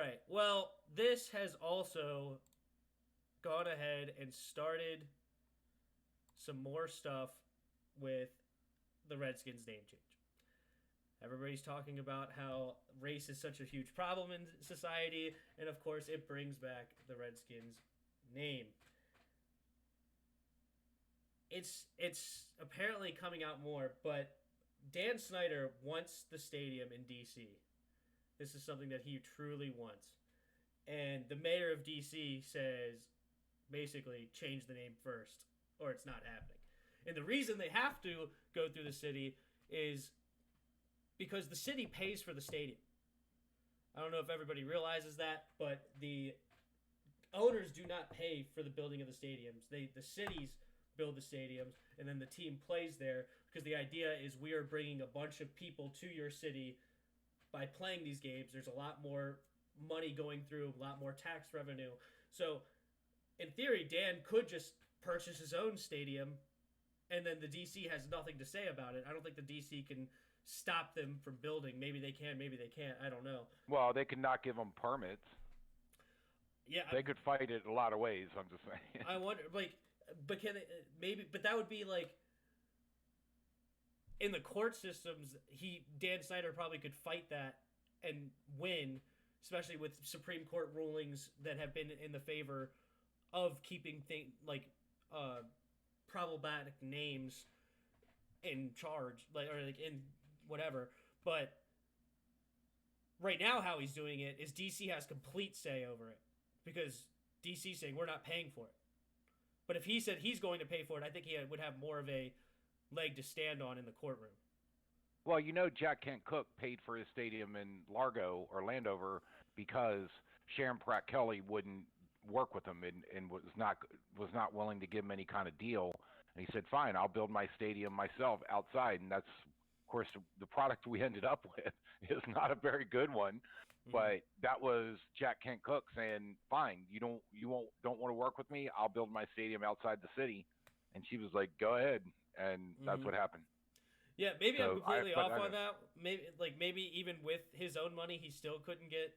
right. Well, this has also gone ahead and started some more stuff with the Redskins name change. Everybody's talking about how race is such a huge problem in society, and of course, it brings back the Redskins name. It's apparently coming out more, but Dan Snyder wants the stadium in DC. This is something that he truly wants. And the mayor of DC says basically change the name first or it's not happening. And the reason they have to go through the city is because the city pays for the stadium. I don't know if everybody realizes that, but the owners do not pay for the building of the stadiums. The cities build the stadiums and then the team plays there because the idea is we are bringing a bunch of people to your city by playing these games. There's a lot more money going through, a lot more tax revenue. So in theory, Dan could just purchase his own stadium and then the DC has nothing to say about it. I don't think the DC can stop them from building. Maybe they can, maybe they can't. I don't know. Well, they could not give them permits. Yeah, They could fight it a lot of ways. I'm just saying. I wonder, like, but can they, maybe? But that would be like in the court systems. Dan Snyder probably could fight that and win, especially with Supreme Court rulings that have been in the favor of keeping problematic names in charge, or like in whatever. But right now, how he's doing it is DC has complete say over it because DC saying we're not paying for it. But if he said he's going to pay for it, I think he would have more of a leg to stand on in the courtroom. Well, Jack Kent Cooke paid for his stadium in Largo or Landover because Sharon Pratt Kelly wouldn't work with him and was not willing to give him any kind of deal. And he said, "Fine, I'll build my stadium myself outside." And that's, of course, the product we ended up with is not a very good one. Mm-hmm. But that was Jack Kent Cooke saying, "Fine, don't want to work with me. I'll build my stadium outside the city." And she was like, "Go ahead." And that's what happened. Yeah, maybe I'm completely off on that. Maybe even with his own money, he still couldn't get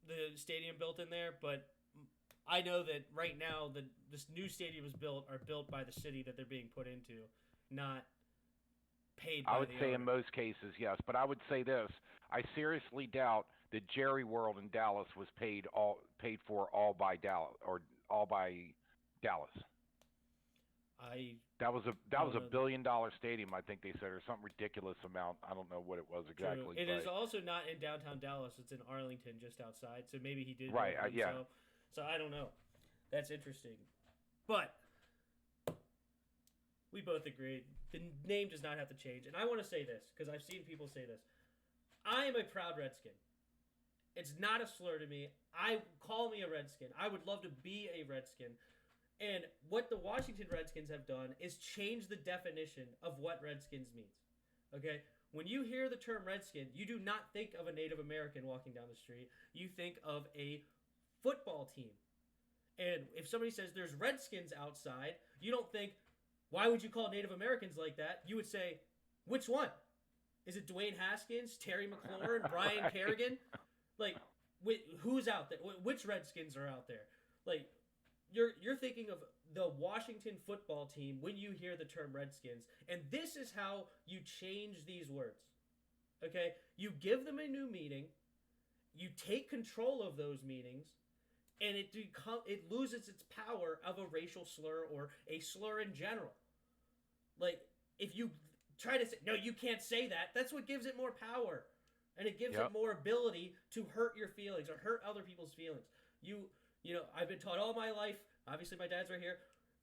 the stadium built in there. But I know that right now, this new stadium are built by the city that they're being put into, not paid by I would the say owner. in most cases, yes. But I would say this: I seriously doubt that Jerry World in Dallas was paid for all by Dallas or all by Dallas. That was a $1 billion stadium, I think they said, or some ridiculous amount. I don't know what it was exactly. True. It is also not in downtown Dallas. It's in Arlington, just outside. So maybe he did. Right. Yeah. So I don't know. That's interesting. But we both agreed the name does not have to change. And I want to say this because I've seen people say this. I am a proud Redskin. It's not a slur to me. Call me a Redskin. I would love to be a Redskin. And what the Washington Redskins have done is change the definition of what Redskins means. Okay? When you hear the term Redskin, you do not think of a Native American walking down the street. You think of a football team. And if somebody says there's Redskins outside, you don't think, why would you call Native Americans like that? You would say, which one? Is it Dwayne Haskins, Terry McLaurin, Brian Kerrigan? Like, who's out there? Which Redskins are out there? Like, you're thinking of the Washington football team when you hear the term Redskins, and this is how you change these words. Okay? You give them a new meaning, you take control of those meanings, and it loses its power of a racial slur or a slur in general. Like, if you try to say, no, you can't say that, that's what gives it more power. And it gives it more ability to hurt your feelings or hurt other people's feelings. I've been taught all my life, obviously my dad's right here,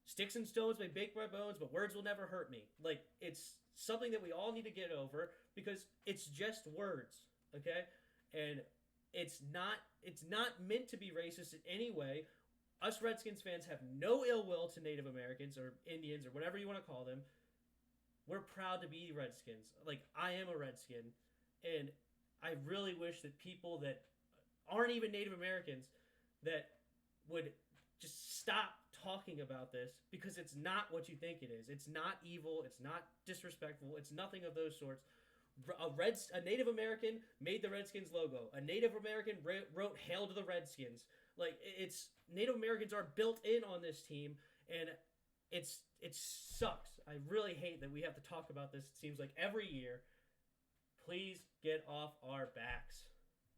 sticks and stones may break my bones, but words will never hurt me. Like, it's something that we all need to get over because it's just words, okay? And it's not meant to be racist in any way. Us Redskins fans have no ill will to Native Americans or Indians or whatever you want to call them. We're proud to be Redskins. Like, I am a Redskin, and I really wish that people that aren't even Native Americans that would just stop talking about this because it's not what you think it is. It's not evil. It's not disrespectful. It's nothing of those sorts. A Native American made the Redskins logo. A Native American wrote "Hail to the Redskins." Like it's Native Americans are built in on this team, and it sucks. I really hate that we have to talk about this. It seems like every year. Please get off our backs.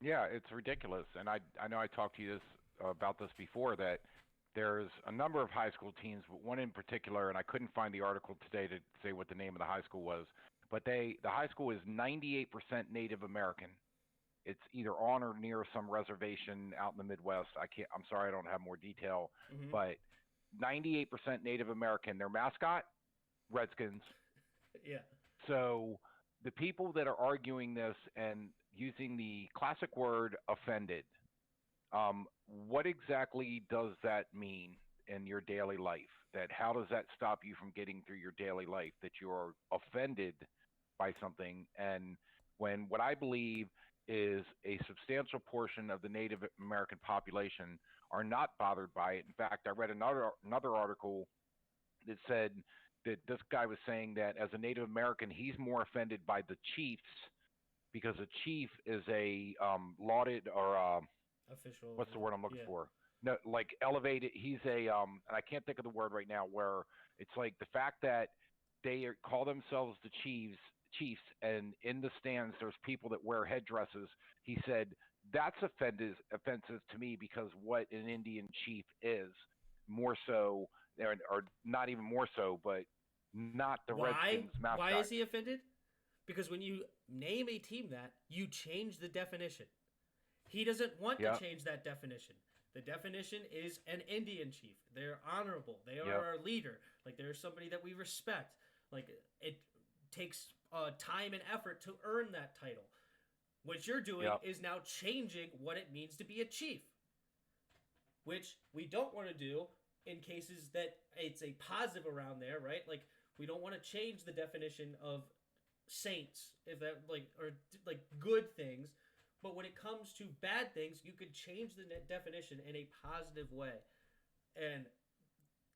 Yeah, it's ridiculous. And I know I talked to you about this before that there's a number of high school teams, but one in particular, and I couldn't find the article today to say what the name of the high school was, but the high school is 98% Native American. It's either on or near some reservation out in the Midwest. I'm sorry, I don't have more detail, Mm-hmm. but 98% Native American. Their mascot, Redskins. Yeah. So the people that are arguing this and using the classic word offended, what exactly does that mean in your daily life? That how does that stop you from getting through your daily life? That you are offended by something, and when what I believe is a substantial portion of the Native American population are not bothered by it. In fact, I read another article that said that this guy was saying that as a Native American, he's more offended by the chiefs because a chief is a lauded or Official. what's the word I'm looking Yeah. for? No, like elevated. He's a and I can't think of the word right now. Where it's like the fact that call themselves the Chiefs, and in the stands there's people that wear headdresses. He said that's offensive to me because what an Indian chief is, more so, or not even more so, but not the Why? Redskins Why mascot. is he offended? Because when you name a team that, you change the definition. He doesn't want to Yep, change that definition. The definition is an Indian chief. They're honorable. They are yep, our leader. Like they're somebody that we respect. Like it takes time and effort to earn that title. What you're doing yep. is now changing what it means to be a chief, which we don't want to do in cases that it's a positive around there, right? Like we don't want to change the definition of saints if that like or like good things, but when it comes to bad things, you could change the definition in a positive way, and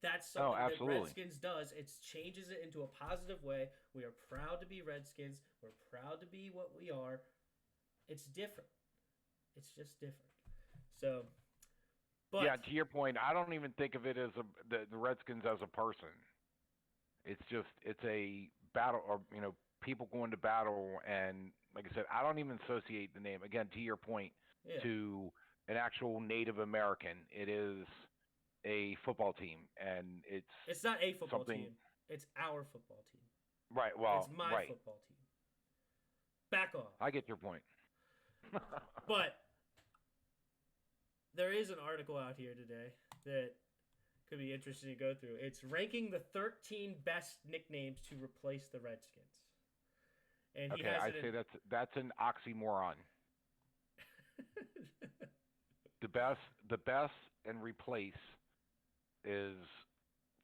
that's Oh, something that absolutely. Redskins does. It changes it into a positive way. We are proud to be Redskins. We're proud to be what we are. It's different. It's just different. So, Yeah, but to your point, I don't even think of it as the Redskins as a person. It's a battle, or people going to battle, and like I said, I don't even associate the name. Again, to your point, yeah, to an actual Native American. It is a football team, and it's it's not a football something. team. It's our football team. Right. It's Well, my right. football team. Back off. I get your point. But there is an article out here today that could be interesting to go through. It's ranking the 13 best nicknames to replace the Redskins. And he Okay, has I it say that's an oxymoron. in. The best, and replace is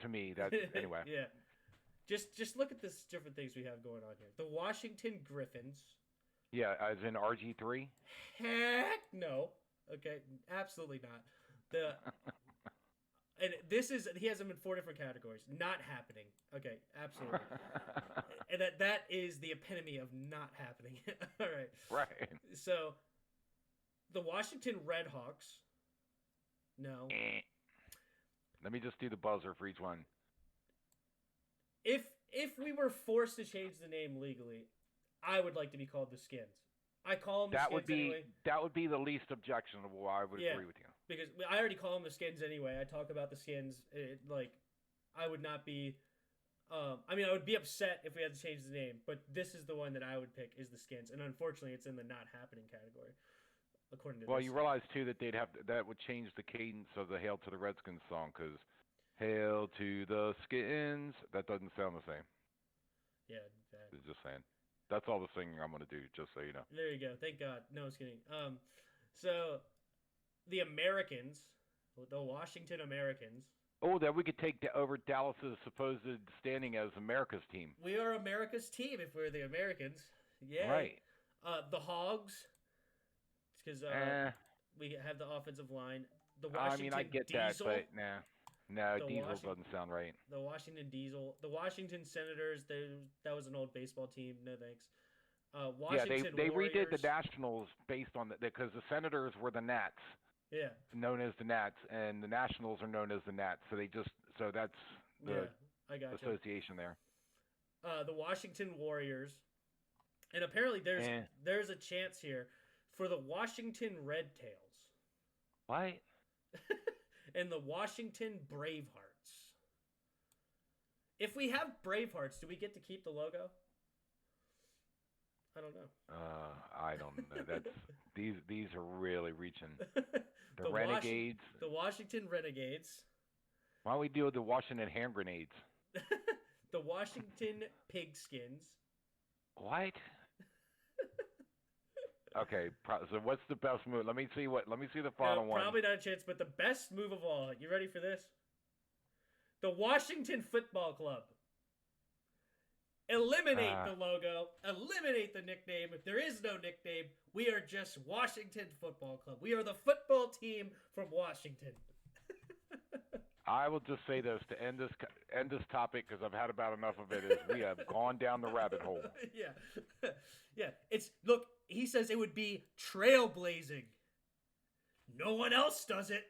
to me that anyway. Yeah. Just look at this different things we have going on here. The Washington Griffins. Yeah, as in RG3. Heck no. Okay, absolutely not. The and this is he has them in 4 different categories. Not happening. Okay, absolutely. And that is the epitome of not happening. All right. Right. So the Washington Redhawks. No. Let me just do the buzzer for each one. If we were forced to change the name legally, I would like to be called the Skins. I call them the That Skins would be anyway. that would be the least objectionable. I would Yeah, agree with you. because I already call them the Skins anyway. I talk about the Skins. I would not be. I mean, I would be upset if we had to change the name, but this is the one that I would pick is the Skins, and unfortunately, it's in the not happening category, according to Well, this. you realize too that that would change the cadence of the "Hail to the Redskins" song because "Hail to the Skins" that doesn't sound the same. Yeah, that. Just saying. That's all the singing I'm gonna do, just so you know. There you go. Thank God. No, I was kidding. So the Americans, the Washington Americans. Oh, that we could take over Dallas's supposed standing as America's team. We are America's team if we're the Americans. Yay. Right. The Hogs, because Eh, we have the offensive line. The I mean, I Washington get that, Diesel. but nah. No, The Diesel Washington, doesn't sound right. the Washington Diesel. The Washington Senators. That was an old baseball team. No thanks. Washington they Warriors. redid the Nationals based on because the Senators were the Nats, Yeah. known as the Nats, and the Nationals are known as the Nats. So that's the I gotcha. association there. The Washington Warriors, and apparently there's a chance here for the Washington Red Tails. What? And the Washington Bravehearts. If we have Bravehearts, do we get to keep the logo? I don't know. I don't know. That's these are really reaching. The Renegades. The Washington Renegades. Why don't we deal with the Washington hand grenades? The Washington Pigskins. What? Okay, so what's the best move? Let me see the final one. Probably not a chance, but the best move of all. You ready for this? The Washington Football Club. Eliminate the logo. Eliminate the nickname. If there is no nickname, we are just Washington Football Club. We are the football team from Washington. I will just say this to end this topic because I've had about enough of it. Is we have gone down the rabbit hole. Yeah, yeah. Look. He says it would be trailblazing. No one else does it.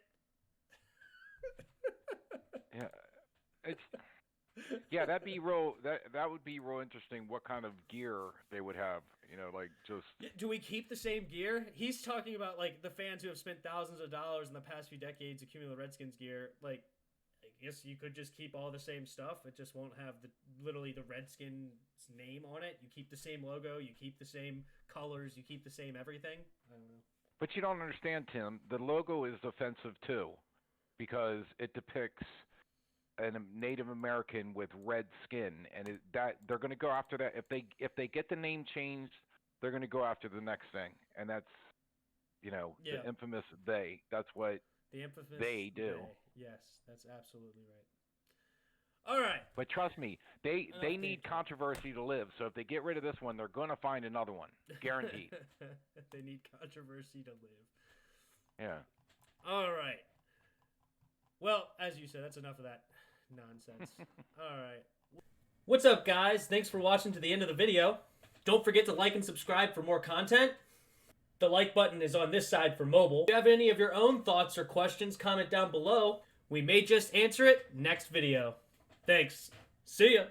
Yeah, that'd be real. That would be real interesting. What kind of gear they would have? Like just. Do we keep the same gear? He's talking about like the fans who have spent thousands of dollars in the past few decades accumulating Redskins gear. Like, I guess you could just keep all the same stuff. It just won't have literally the Redskins name on it. You keep the same logo. You keep the same colors. You keep the same everything. I don't know. But you don't understand, Tim. The logo is offensive too, because it depicts a Native American with red skin, and they're going to go after that. If they get the name changed, they're going to go after the next thing, and that's the infamous they. That's what the infamous they do. Yes, that's absolutely right. All right. But trust me, they need controversy to live. So if they get rid of this one, they're going to find another one, guaranteed. They need controversy to live. Yeah. All right. Well, as you said, that's enough of that nonsense. All right. What's up, guys? Thanks for watching to the end of the video. Don't forget to like and subscribe for more content. The like button is on this side for mobile. If you have any of your own thoughts or questions, comment down below. We may just answer it next video. Thanks. See ya.